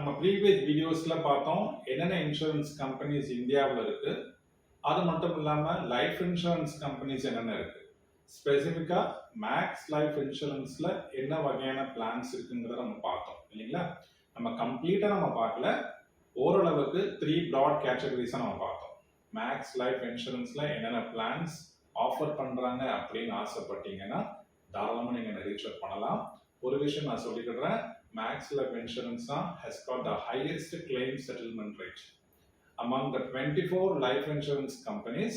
நம்ம ப்ரீவியஸ் வீடியோஸ்ல பார்த்தோம் என்னென்ன இன்சூரன்ஸ் கம்பெனிஸ் இந்தியாவில் இருக்கு. அது மட்டும் இல்லாமல் லைஃப் இன்சூரன்ஸ் கம்பெனிஸ் என்னென்ன இருக்கு, ஸ்பெசிஃபிக்காக மேக்ஸ் லைஃப் இன்சூரன்ஸ்ல என்ன வகையான பிளான்ஸ் இருக்குங்கிறத நம்ம பார்த்தோம் இல்லைங்களா. நம்ம கம்ப்ளீட்டாக நம்ம பார்க்கல, ஓரளவுக்கு 3 ப்ராட் கேட்டகரிஸாக நம்ம பார்த்தோம். மேக்ஸ் லைஃப் இன்சூரன்ஸ்ல என்னென்ன பிளான்ஸ் ஆஃபர் பண்றாங்க அப்படின்னு ஆசைப்பட்டீங்கன்னா தாராளமாக நீங்கள் ரீச் பண்ணலாம். ஒரு விஷயம் நான் சொல்லிக்கிறேன், Max Life Insurance has got the highest claim settlement rate. Among the 24 life insurance companies,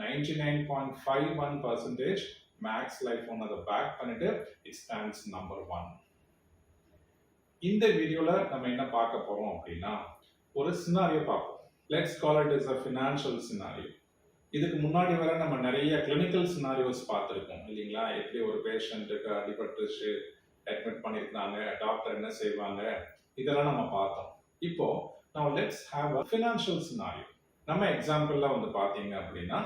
99.51% Max Life on the back பண்ணிட்டு it stands number 1. இந்த வீடியோல நம்ம என்ன பார்க்க போறோம் அப்படின்னா ஒரு சினாரியோ பார்ப்போம். Let's call it as a financial scenario. இதுக்கு முன்னாடி வர நம்ம நிறைய கிளினிக்கல் சினாரியோஸ் பார்த்துருக்கோம் இல்லைங்களா. எப்படி ஒரு பேஷண்ட்டுக்கு அடிபட்டுச்சு, அட்மிட் பண்ணிருக்காங்க, டாக்டர் என்ன செய்வாங்க, இதெல்லாம் நம்ம பார்த்தோம். இப்போ now let's have a financial scenario. நம்ம எக்ஸாம்பிள்ல வந்து பாத்தீங்க அப்படின்னா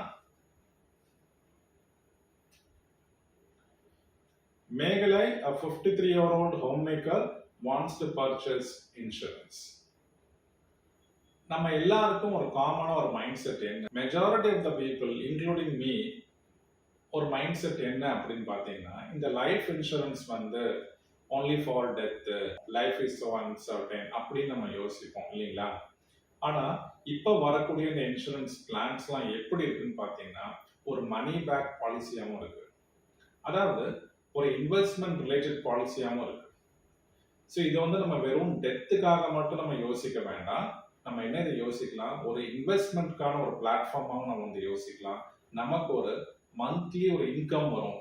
மேகலை, a 53-year-old homemaker wants to purchase insurance. நம்ம எல்லாருக்கும் ஒரு காமனா ஒரு மைண்ட் செட் என்ன, majority of the people including me, ஒரு மைண்ட் செட் என்ன அப்படின்னு பார்த்தீங்கன்னா, இந்த லைஃப் இன்சூரன்ஸ் வந்து only for death, life is so uncertain அப்படின்னு நம்ம யோசிப்போம் இல்லைங்களா. ஆனா இப்போ வரக்கூடிய இந்த இன்சூரன்ஸ் பிளான்ஸ்லாம் எப்படி இருக்குன்னு பார்த்தீங்கன்னா ஒரு மணி பேக் பாலிசியாகவும் இருக்கு, அதாவது ஒரு இன்வெஸ்ட்மெண்ட் ரிலேட்டட் பாலிசியாகவும் இருக்கு. ஸோ இதை வந்து நம்ம வெறும் டெத்துக்காக மட்டும் நம்ம யோசிக்க வேண்டாம். நம்ம என்ன இதை யோசிக்கலாம், ஒரு இன்வெஸ்ட்மெண்ட்கான ஒரு பிளாட்ஃபார்மாகவும் நம்ம வந்து யோசிக்கலாம். நமக்கு ஒரு மந்த்லி ஒரு இன்கம் வரும்,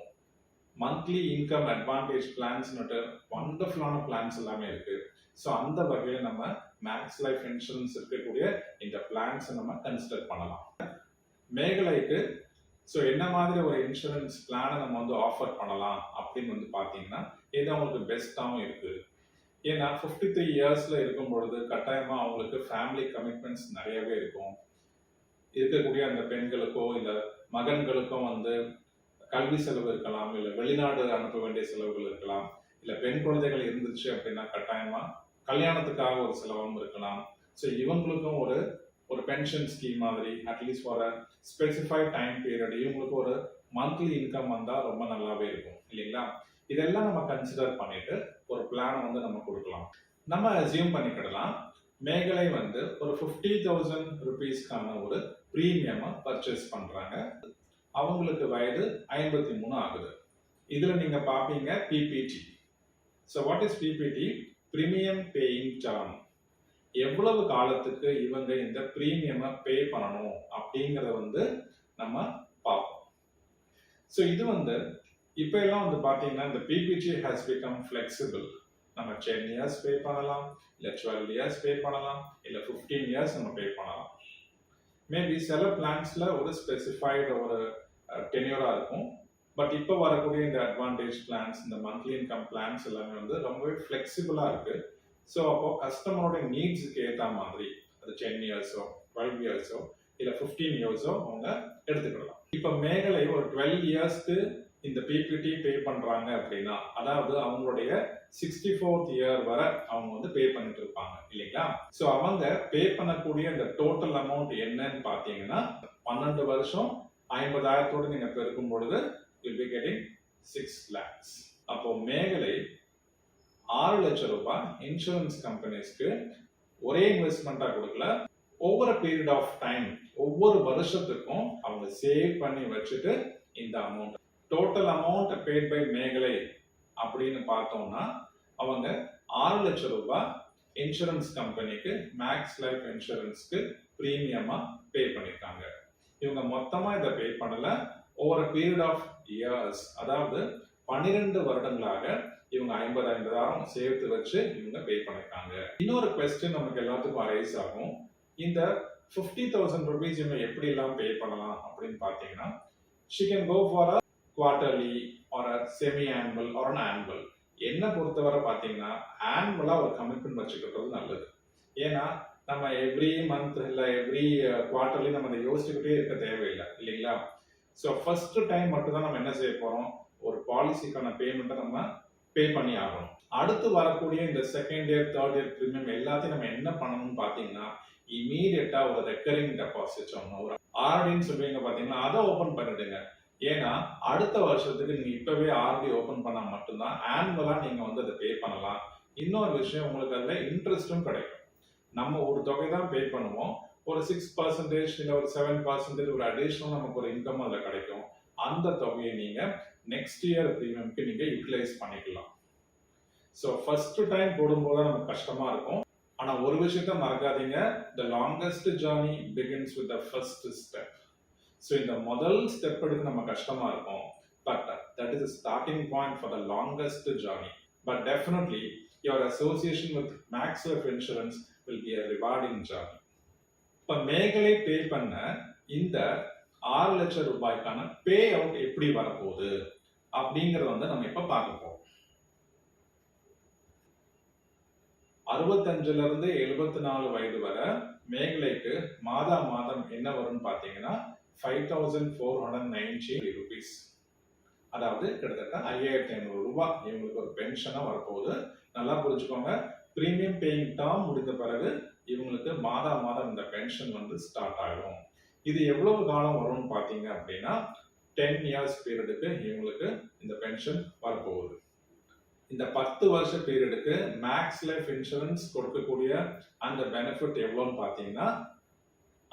மந்த்லி இன்கம் அட்வான்டேஜ் பிளான்ஸ்னுட்டு வண்டர்ஃபுல்லான பிளான்ஸ் எல்லாமே இருக்கு. ஸோ அந்த வகையில் நம்ம மேக்ஸ் லைஃப் இன்சூரன்ஸ் இருக்கக்கூடிய இந்த பிளான்ஸை நம்ம கன்சிடர் பண்ணலாம். மேகலைக்கு ஸோ என்ன மாதிரி ஒரு இன்சூரன்ஸ் பிளானை நம்ம வந்து ஆஃபர் பண்ணலாம் அப்படின்னு வந்து பார்த்தீங்கன்னா இது அவங்களுக்கு பெஸ்ட்டாகவும் இருக்கு. ஏன்னா 53 இயர்ஸ்ல இருக்கும் பொழுது கட்டாயமா அவங்களுக்கு ஃபேமிலி கமிட்மெண்ட்ஸ் நிறையவே இருக்கும். இருக்கக்கூடிய அந்த பெண்களுக்கோ இல்லை மகன்களுக்கோ வந்து கல்வி செலவு இருக்கலாம், இல்லை வெளிநாடு அனுப்ப வேண்டிய செலவுகள் இருக்கலாம், இல்லை பெண் குழந்தைகள் இருந்துச்சு அப்படின்னா கட்டாயமா கல்யாணத்துக்காக ஒரு செலவும் இருக்கலாம். ஸோ இவங்களுக்கும் ஒரு பென்ஷன் ஸ்கீம் மாதிரி at least for a specified time period இவங்களுக்கு ஒரு மந்த்லி இன்கம் வந்தால் ரொம்ப நல்லாவே இருக்கும் இல்லைங்களா. இதெல்லாம் நம்ம கன்சிடர் பண்ணிட்டு ஒரு பிளானை வந்து நம்ம கொடுக்கலாம். நம்ம அசியூம் பண்ணிக்கிடலாம் மேகலை வந்து ஒரு 50,000 ருபீஸ்க்கான ஒரு ப்ரீமியமாக பர்ச்சேஸ் பண்ணுறாங்க. அவங்களுக்கு வயது 53 ஆகுது. இதில் நீங்கள் பார்ப்பீங்க P P T. So what is P P T? Premium paying term. எவ்வளவு காலத்துக்கு இவங்க இந்த ப்ரீமியமை பே பண்ணணும் அப்படிங்கிறத வந்து நம்ம பார்ப்போம். ஸோ இது வந்து இப்போ எல்லாம் வந்து பார்த்தீங்கன்னா இந்த பிபிடி ஹேஸ் பிகம் ஃப்ளெக்சிபிள். நம்ம 10 இயர்ஸ் பே பண்ணலாம், இல்லை 12 இயர்ஸ் பே பண்ணலாம், இல்லை 15 இயர்ஸ் நம்ம பே பண்ணலாம். மேபி சில பிளான்ஸ்ல ஒரு ஸ்பெசிஃபைடு ஒரு டென்யூரா இருக்கும். பட் இப்போ வரக்கூடிய இந்த அட்வான்டேஜ் பிளான்ஸ், இந்த மந்த்லி இன்கம் பிளான்ஸ் எல்லாமே வந்து ரொம்பவே ஃப்ளெக்சிபிளா இருக்கு. ஸோ அப்போ கஸ்டமரோட நீட்ஸுக்கு ஏற்ற மாதிரி அது 10 இயர்ஸோ 12 இயர்ஸோ இல்லை 15 இயர்ஸோ அவங்க எடுத்துக்கலாம். இப்போ மேகலை ஒரு 12 இயர்ஸ்க்கு இந்த பிபிடி பே பண்றாங்க அப்படின்னா, அதாவது அவங்களுடைய 64th இயர் வரை அவங்க வந்து பே பண்ணிட்டு இருப்பாங்க இல்லைங்களா. ஸோ அவங்க பே பண்ணக்கூடிய இந்த டோட்டல் அமௌண்ட் என்னன்னு பார்த்தீங்கன்னா 12 வருஷம் 50,000 நீங்க பெருக்கும் பொழுது you'll be getting 6 lakhs. அப்போ மேகலை 6 லட்சம் ரூபாய் இன்சூரன்ஸ் கம்பெனிஸ்க்கு ஒரே இன்வெஸ்ட்மெண்டா கொடுக்கல, ஒவ்வொரு பீரியட் ஆஃப் டைம் ஒவ்வொரு வருஷத்துக்கும் அவங்க சேவ் பண்ணி வச்சுட்டு இந்த amount total amount paid by Mekalai அப்படின்னு பார்த்தோம்னா அவங்க 6 லட்சம் ரூபாய் இன்சூரன்ஸ் கம்பெனிக்கு மேக்ஸ் லைஃப் இன்சூரன்ஸ்க்கு ப்ரீமியமா பே பண்ணிருக்காங்க. இவங்க மொத்தமா இதை பே பண்ணல, ஓவர் பீரியட் ஆஃப் இயர்ஸ், அதாவது 12 வருடங்களாக இவங்க 50,000 சேர்த்து வச்சு இவங்க பே பண்ணிருக்காங்க. இன்னொரு கொஸ்டின் நமக்கு எல்லாத்துக்கும் அரைஸ் ஆகும், இந்த 50,000 ருபீஸ் இவங்க எப்படி எல்லாம் பே பண்ணலாம் அப்படின்னு பார்த்தீங்கன்னா she can go for a quarterly or a semi annual or an annual. என்ன பொறுத்தவரை பார்த்தீங்கன்னா ஆனுவலா ஒரு கமிட்மெண்ட் வச்சுக்கிறது நல்லது. ஏன்னா நம்ம எவ்ரி மந்த் இல்லை எவ்ரி குவார்டர்லி நம்ம அதை யோசிச்சுக்கிட்டே இருக்க தேவையில்லை இல்லைங்களா. ஸோ ஃபர்ஸ்ட் டைம் மட்டும் தான் நம்ம என்ன செய்ய போறோம், ஒரு பாலிசிக்கான பேமெண்ட்டை நம்ம பே பண்ணி ஆகணும். அடுத்து வரக்கூடிய இந்த second year third year premium எல்லாத்தையும் நம்ம என்ன பண்ணணும்னு பார்த்தீங்கன்னா இமீடியட்டா ஒரு ரெக்கரிங் டெபாசிட் சொன்னோம், ஒரு ஆர்டின்னு சொல்லுவீங்க பார்த்தீங்கன்னா அதை ஓப்பன் பண்ணிடுங்க. ஏன்னா அடுத்த வருஷத்துக்கு நீங்க இப்பவே ஆர்டி ஓப்பன் பண்ணா மட்டும்தான் ஆனுவலா நீங்க வந்து அதை பே பண்ணலாம். இன்னொரு விஷயம், உங்களுக்கு அதில் இன்ட்ரெஸ்ட்டும் கிடைக்கும். நம்ம ஒரு தொகை தான் பே பண்ணுவோம், ஒரு 6% இல்லை ஒரு 7% ஒரு அடிஷ்னல் நமக்கு ஒரு இன்கம் அதில் கிடைக்கும். அந்த தொகையை நீங்க நெக்ஸ்ட் இயர் ப்ரீமியம்க்கு நீங்க யூட்டிலைஸ் பண்ணிக்கலாம். ஸோ ஃபர்ஸ்ட் டைம் போடும்போது நமக்கு கஷ்டமா இருக்கும். ஆனா ஒரு விஷயத்த மறக்காதீங்க, the longest journey begins with the first step. So இந்த முதல் ஸ்டெப் எடுக்க நம்ம கஷ்டமா இருக்கும், but that is the starting point for the longest journey. But definitely your association with Max Life Insurance will be a rewarding journey. இப்போ மேகலை பே பண்ண இந்த 6 லட்சம் ரூபாய்க்கான பே அவுட் எப்படி வரப்போகுது அப்படிங்கறத வந்து நம்ம இப்ப பார்க்க போறோம். 65ல இருந்து 74 வயது வரை மேகலைக்கு மாதா மாதம் என்ன வரும்னு பார்த்தீங்கன்னா 5490 ரூபீஸ், அதாவது கிட்டத்தட்ட 5500 ரூபாய் இவங்களுக்கு ஒரு பென்ஷனா வரப்போகுது. நல்லா புரிஞ்சுக்கோங்க, பிரீமியம் பேயிங் டேர்ம் முடிந்த பிறகு இவங்களுக்கு மாதா மாதம் இந்த பென்ஷன் வந்து ஸ்டார்ட் ஆகும். இது எவ்வளவு காலம் வரும்னு பார்த்தீங்க அப்படின்னா 10 இயர்ஸ் பீரியடுக்கு இவங்களுக்கு இந்த பென்ஷன் வரப்போகுது. இந்த 10 வருஷ பீரியடுக்கு மேக்ஸ் லைஃப் இன்சூரன்ஸ் கொடுக்கக்கூடிய அந்த பெனிஃபிட் எவ்வளோன்னு பார்த்தீங்கன்னா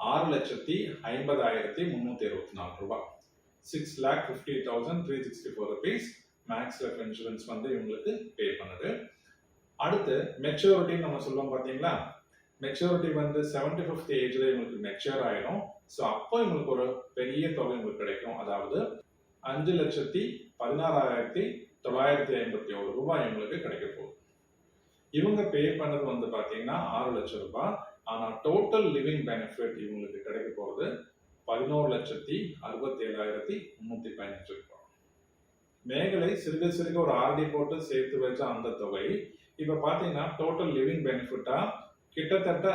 6,50,324 ரூபாய், 6,50,364 rupees மேக்ஸ் லைஃப் இன்சூரன்ஸ் வந்து இவங்களுக்கு பே பண்ணுது. அடுத்து மெச்சூரிட்டி நம்ம சொல்லுவோம் பார்த்தீங்களா, மெச்சூரிட்டி வந்து 75th ஏஜ்ல இவங்களுக்கு மெச்சூர் ஆயிடும். ஸோ அப்போ இவங்களுக்கு ஒரு பெரிய தொகை உங்களுக்கு கிடைக்கும், அதாவது 5,16,951 ரூபாய் இவங்களுக்கு கிடைக்க போகுது. இவங்க பே பண்ணது வந்து பார்த்தீங்கன்னா 6 லட்சம் ரூபாய். ஆனால் டோட்டல் லிவிங் பெனிஃபிட் இவங்களுக்கு கிடைக்க போகிறது 11,67,315 ரூபாய். மேகலை சிறுக சிறுக ஒரு ஆர்டி போட்டு சேர்த்து வச்ச அந்த தொகை இப்போ பார்த்தீங்கன்னா டோட்டல் லிவிங் பெனிஃபிட்டா கிட்டத்தட்ட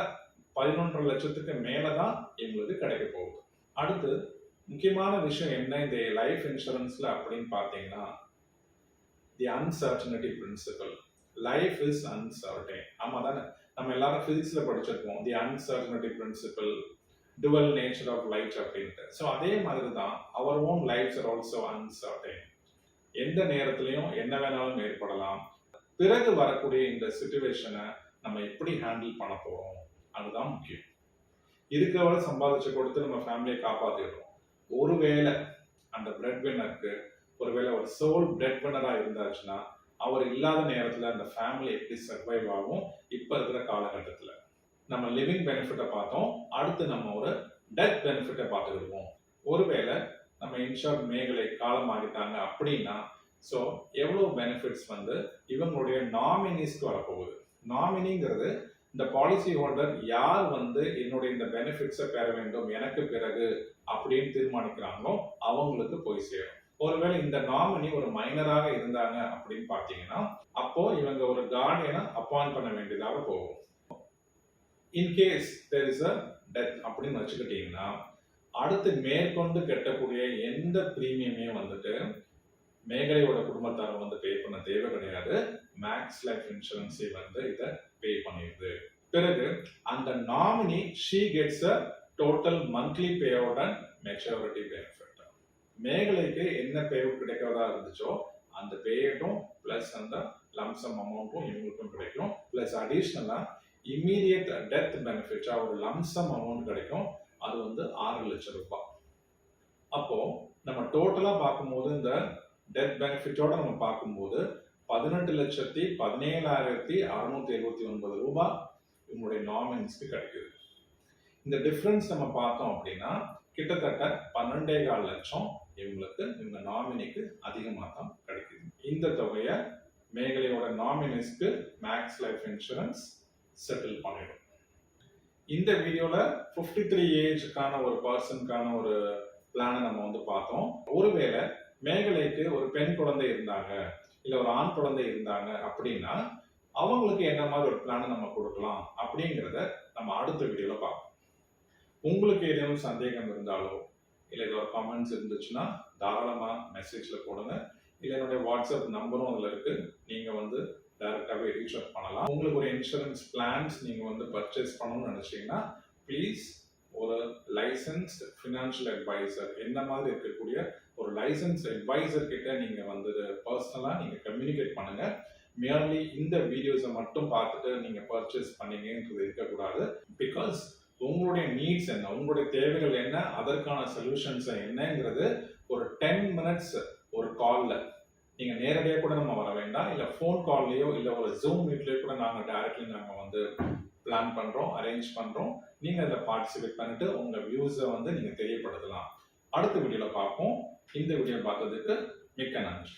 11 லட்சத்துக்கு மேலே தான் இவங்களுக்கு கிடைக்க போகுது. அடுத்து முக்கியமான விஷயம் என்ன இந்த லைஃப் இன்சூரன்ஸ்ல அப்படின்னு பார்த்தீங்கன்னா, the uncertainty principle. Life is uncertain. ஆமா தானே, நம்ம எல்லாரும் பிசிக்ஸ்ல படிச்சிருப்போம் the uncertainty principle, dual nature of life அப்படின்ட்டு. ஸோ அதே மாதிரி தான் our own lives are also uncertain. எந்த நேரத்திலையும் என்ன வேணாலும் ஏற்படலாம். பிறகு வரக்கூடிய இந்த சிச்சுவேஷனை நம்ம எப்படி ஹேண்டில் பண்ண போறோம் அதுதான் முக்கியம். இருக்கிறவரை சம்பாதிச்சு கொடுத்து நம்ம ஃபேமிலியை காப்பாத்திடுறோம். ஒருவேளை அந்த பிரெட் வின்னருக்கு ஒருவேளை ஒரு சோல் பிரெட் வின்னரா இருந்தாச்சுன்னா அவர் இல்லாத நேரத்துல அந்த ஃபேமிலி எப்படி சர்வைவ் ஆகும். இப்ப இருக்கிற காலகட்டத்துல நம்ம லிவிங் பெனிஃபிட்டை பார்த்தோம், அடுத்து நம்ம ஒரு டெத் பெனிஃபிட்டை பார்த்துக்கிடுவோம். ஒருவேளை நம்ம இன்ஷூர் மேகலை காலம் ஆகிட்டாங்க அப்படின்னா ஸோ எவ்வளவு பெனிஃபிட்ஸ் வந்து இவங்களுடைய நாமினிஸ்க்கு வரப்போகுது. நாமினிங்கிறது இந்த பாலிசி ஹோல்டர் யார் வந்து என்னுடைய இந்த பெனிஃபிட்ஸை பெற வேண்டும் எனக்கு பிறகு அப்படின்னு தீர்மானிக்கிறாங்களோ அவங்களுக்கு போய் சேரும். ஒருவேளை இந்த நாமினி ஒரு மைனராக இருந்தாங்க அப்படின்னு பார்த்தீங்கன்னா அப்போ இவங்க ஒரு கார்டியனை அப்பாயிண்ட் பண்ண வேண்டியதாக போகும். In case there is a death அப்படின்னு வச்சுக்கிட்டீங்கன்னா அடுத்து மேற்கொண்டு கட்டக்கூடிய எந்த பிரீமியமே வந்துட்டு மேகலையோட குடும்பத்தார் வந்து பே பண்ண தேவை கிடையாது. மேக்ஸ் லைஃப் இன்சூரன்ஸை வந்து இதை பே பண்ணிடுது. பிறகு அந்த nominee she gets a total monthly payout and maturity benefit. மேகலைக்கு என்ன பே அவுட் கிடைக்கிறதா இருந்துச்சோ அந்த பே அவுட்டும் பிளஸ் அந்த லம்சம் அமௌண்ட்டும் இவங்களுக்கும் கிடைக்கும். பிளஸ் அடிஷ்னலா இம்மீடியட் டெத் பெனிஃபிட்டா ஒரு லம்சம் அமௌண்ட் கிடைக்கும், அது வந்து 6 லட்சம் ரூபாய். அப்போ நம்ம டோட்டலா பார்க்கும்போது இந்த டெத் பெனிஃபிட்டோட நம்ம பார்க்கும்போது 18,17,679 ரூபாய் இவங்களுடைய நாமினிஸ்க்கு கிடைக்குது. இந்த டிஃபரன்ஸ் நம்ம பார்த்தோம் அப்படின்னா கிட்டத்தட்ட 12.25 லட்சம் இவங்களுக்கு இந்த நாமினிக்கு அதிகமாக தான் கிடைக்குது. இந்த தொகையை மேகலையோட நாமினிஸ்க்கு மேக்ஸ் லைஃப் இன்சூரன்ஸ் செட்டில் பண்ணிடும். இந்த வீடியோல 53 ஏஜ்க்கான ஒரு பர்சனுக்கான ஒரு பிளானை நம்ம வந்து பார்த்தோம். ஒருவேளை மேகலைக்கு ஒரு பெண் குழந்தை இருந்தாங்க இல்ல ஒரு ஆண் குழந்தை இருந்தாங்க அப்படின்னா அவங்களுக்கு என்ன மாதிரி ஒரு பிளானை நம்ம கொடுக்கலாம் அப்படிங்கிறத நம்ம அடுத்த வீடியோல பார்ப்போம். உங்களுக்கு ஏதேனும் சந்தேகம் இருந்தாலோ இல்லை ஏதோ கமெண்ட்ஸ் இருந்துச்சுன்னா தாராளமாக மெசேஜில் போடுங்க. இல்லை என்னுடைய வாட்ஸ்அப் நம்பரும் அதில் இருக்கு, நீங்கள் வந்து டைரக்டாகவே ரீச் அவுட் பண்ணலாம். உங்களுக்கு ஒரு இன்சூரன்ஸ் பிளான்ஸ் நீங்கள் வந்து பர்ச்சேஸ் பண்ணணும்னு நினச்சிங்கன்னா ப்ளீஸ் ஒரு லைசன்ஸ்ட் ஃபினான்ஷியல் அட்வைசர், என்ன மாதிரி இருக்கக்கூடிய ஒரு லைசன்ஸ் அட்வைசர் கிட்ட நீங்கள் வந்து பர்சனலாக நீங்கள் கம்யூனிகேட் பண்ணுங்கள். மியர்லி இந்த வீடியோஸை மட்டும் பார்த்துட்டு நீங்கள் பர்ச்சேஸ் பண்ணீங்கன்றது இருக்கக்கூடாது. பிகாஸ் உங்களுடைய நீட்ஸ் என்ன, உங்களுடைய தேவைகள் என்ன, அதற்கான சொல்யூஷன்ஸ் என்னங்கிறது ஒரு 10 minutes ஒரு காலில் நீங்கள் நேரடியாக கூட நம்ம வர வேண்டாம், இல்லை ஃபோன் கால்லையோ இல்லை ஒரு ஜூம் மீட்லேயோ கூட நாங்கள் டைரக்ட்லி நாங்கள் வந்து பிளான் பண்ணுறோம், அரேஞ்ச் பண்ணுறோம். நீங்கள் அதில் பார்ட்டிசிபேட் பண்ணிட்டு உங்கள் வியூஸை வந்து நீங்கள் தெரியப்படுத்தலாம். அடுத்த வீடியோவில் பார்ப்போம். இந்த வீடியோ பார்த்ததுக்கு மிக்க நன்றி.